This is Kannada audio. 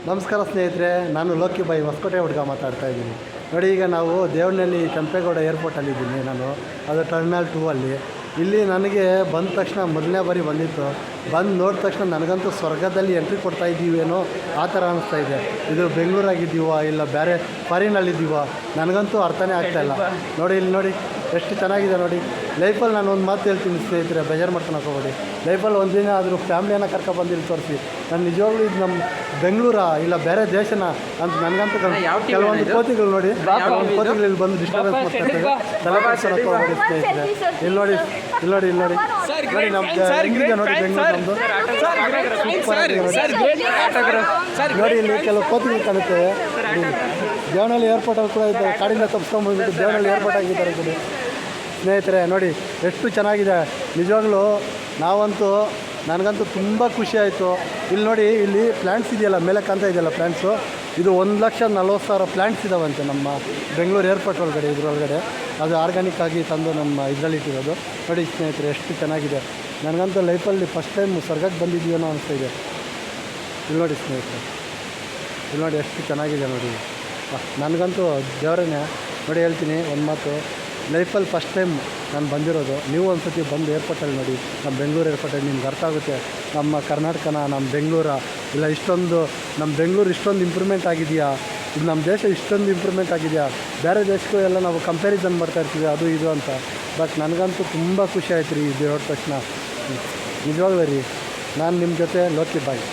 ನಮಸ್ಕಾರ ಸ್ನೇಹಿತರೆ, ನಾನು ಲೋಕಿ ಬಾಯಿ ಹೊಸಕೋಟೆ ಹುಡುಗ ಮಾತಾಡ್ತಾ ಇದ್ದೀನಿ. ನೋಡಿ, ಈಗ ನಾವು ದೇವನಹಳ್ಳಿ ಕೆಂಪೇಗೌಡ ಏರ್ಪೋರ್ಟಲ್ಲಿದ್ದೀನಿ. ನಾನು ಅದು ಟರ್ಮಿನಲ್ 2 ಅಲ್ಲಿ. ಇಲ್ಲಿ ನನಗೆ ಬಂದ ತಕ್ಷಣ ಮೊದಲನೇ ಬಾರಿ ಬಂದಿತ್ತು. ಬಂದು ನೋಡಿದ ತಕ್ಷಣ ನನಗಂತೂ ಸ್ವರ್ಗದಲ್ಲಿ ಎಂಟ್ರಿ ಕೊಡ್ತಾ ಇದ್ದೀವೇನೋ ಆ ಥರ ಅನ್ನಿಸ್ತಾ ಇದೆ. ಇದು ಬೆಂಗಳೂರಾಗಿದ್ದೀವ ಇಲ್ಲ ಬೇರೆ ಫಾರಿನಲ್ಲಿದ್ದೀವ ನನಗಂತೂ ಅರ್ಥನೇ ಆಗ್ತಾಯಿಲ್ಲ. ನೋಡಿ, ಇಲ್ಲಿ ನೋಡಿ ಎಷ್ಟು ಚೆನ್ನಾಗಿದೆ. ನೋಡಿ, ಲೈಫಲ್ಲಿ ನಾನು ಒಂದು ಮಾತು ಹೇಳ್ತೀನಿ ಸ್ನೇಹಿತರೆ, ಬೇಜಾರು ಮಾಡ್ಕೊಂಡು ಹೋಗ್ಬೇಡಿ. ಲೈಫಲ್ಲಿ ಒಂದಿನ ಆದರೂ ಫ್ಯಾಮ್ಲಿಯನ್ನು ಕರ್ಕೊಬಂದಿಲ್ಲಿ ತೋರಿಸಿ. ನಾನು ನಿಜವಾಗ್ಲೂ ಇದು ನಮ್ಮ ಬೆಂಗಳೂರಾ ಇಲ್ಲ ಬೇರೆ ದೇಶನ ಅಂತ ನನಗಂತೂ ಕೆಲವೊಂದು ಕೋತಿಗಳು ನೋಡಿ, ಕೋತಿಗಳು ಇಲ್ಲಿ ಬಂದು ಡಿಸ್ಟರ್ಬೆನ್ಸ್ ಮಾಡ್ತಾರೆ. ತಲೆ ಕೆಡಿಸ್ಕೊಂಡು ಹೋಗ್ಬೇಡಿ ಸ್ನೇಹಿತರೆ. ಇಲ್ಲಿ ನೋಡಿ, ಇಲ್ಲಿ ನೋಡಿ, ಇಲ್ಲಿ ನೋಡಿ, ನೋಡಿ ನಮ್ಮ ನೋಡಿ ಬೆಂಗಳೂರು ನಮ್ಮದು ನೋಡಿ. ಇಲ್ಲಿ ಕೆಲವು ಕೋತಿಗಳು ಕಾಣುತ್ತೆ. ದೇವನಹಳ್ಳಿ ಏರ್ಪೋರ್ಟಲ್ಲಿ ಕೂಡ ಇದ್ದಾರೆ. ಕಾಡಿಂದ ತಪ್ಪಿಸ್ಕೊಂಡ್ಬಂದ್ಬಿಟ್ಟು ದೇವನಹಳ್ಳಿ ಏರ್ಪೋರ್ಟ್ ಆಗಿದ್ದಾರೆ ಕಡೆ ಸ್ನೇಹಿತರೆ. ನೋಡಿ ಎಷ್ಟು ಚೆನ್ನಾಗಿದೆ ನಿಜವಾಗ್ಲೂ. ನನಗಂತೂ ತುಂಬ ಖುಷಿ ಆಯಿತು. ಇಲ್ಲಿ ನೋಡಿ, ಇಲ್ಲಿ ಪ್ಲ್ಯಾಂಟ್ಸ್ ಇದೆಯಲ್ಲ, ಮೇಲೆ ಕಾಣ್ತಾ ಇದೆಯಲ್ಲ ಪ್ಲ್ಯಾಂಟ್ಸು, ಇದು 1,40,000 ಪ್ಲ್ಯಾಂಟ್ಸ್ ಇದ್ದಾವಂತೆ ನಮ್ಮ ಬೆಂಗಳೂರು ಏರ್ಪೋರ್ಟ್ ಒಳಗಡೆ. ಇದರೊಳಗಡೆ ಅದು ಆರ್ಗ್ಯಾನಿಕ್ ಆಗಿ ತಂದು ನಮ್ಮ ಇದರಲ್ಲಿಟ್ಟಿರೋದು. ನೋಡಿ ಸ್ನೇಹಿತರೆ ಎಷ್ಟು ಚೆನ್ನಾಗಿದೆ. ನನಗಂತೂ ಲೈಫಲ್ಲಿ ಫಸ್ಟ್ ಟೈಮ್ ಸ್ವರ್ಗಕ್ಕೆ ಬಂದಿದ್ದೀವೇನೋ ಅನಿಸ್ತಾ ಇದೆ. ಇಲ್ಲಿ ನೋಡಿ ಸ್ನೇಹಿತರೆ, ಇಲ್ಲಿ ನೋಡಿ ಎಷ್ಟು ಚೆನ್ನಾಗಿದೆ. ನೋಡಿ, ನನಗಂತೂ ದೇವರನ್ನೇ ನೋಡಿ ಹೇಳ್ತೀನಿ ಒಂದು ಮಾತು, ಲೈಫಲ್ಲಿ ಫಸ್ಟ್ ಟೈಮ್ ನಾನು ಬಂದಿರೋದು. ನೀವು ಒಂದು ಸತಿ ಬಂದು ಏರ್ಪೋರ್ಟಲ್ಲಿ ನೋಡಿ, ನಮ್ಮ ಬೆಂಗಳೂರು ಏರ್ಪೋರ್ಟಲ್ಲಿ ನಿಮ್ಗೆ ಅರ್ಥ ಆಗುತ್ತೆ ನಮ್ಮ ಕರ್ನಾಟಕನ, ನಮ್ಮ ಬೆಂಗಳೂರ ಇಲ್ಲ ನಮ್ಮ ಬೆಂಗಳೂರು ಇಷ್ಟೊಂದು ಇಂಪ್ರೂವ್ಮೆಂಟ್ ಆಗಿದೆಯಾ, ಇದು ನಮ್ಮ ದೇಶ ಇಷ್ಟೊಂದು ಇಂಪ್ರೂವ್ಮೆಂಟ್ ಆಗಿದೆಯಾ. ಬೇರೆ ದೇಶಕ್ಕೂ ಎಲ್ಲ ನಾವು ಕಂಪ್ಯಾರಿಸನ್ ಮಾಡ್ತಾಯಿರ್ತೀವಿ ಅದು ಇದು ಅಂತ. ಬಟ್ ನನಗಂತೂ ತುಂಬ ಖುಷಿ ಆಯ್ತು ರೀ ಇದು ನೋಡಿದ ತಕ್ಷಣ. ನಿಜವಾಗ್ಲೂ ರೀ, ನಾನು ನಿಮ್ಮ ಜೊತೆ ಲೋಕಿ ಬಾಯ್.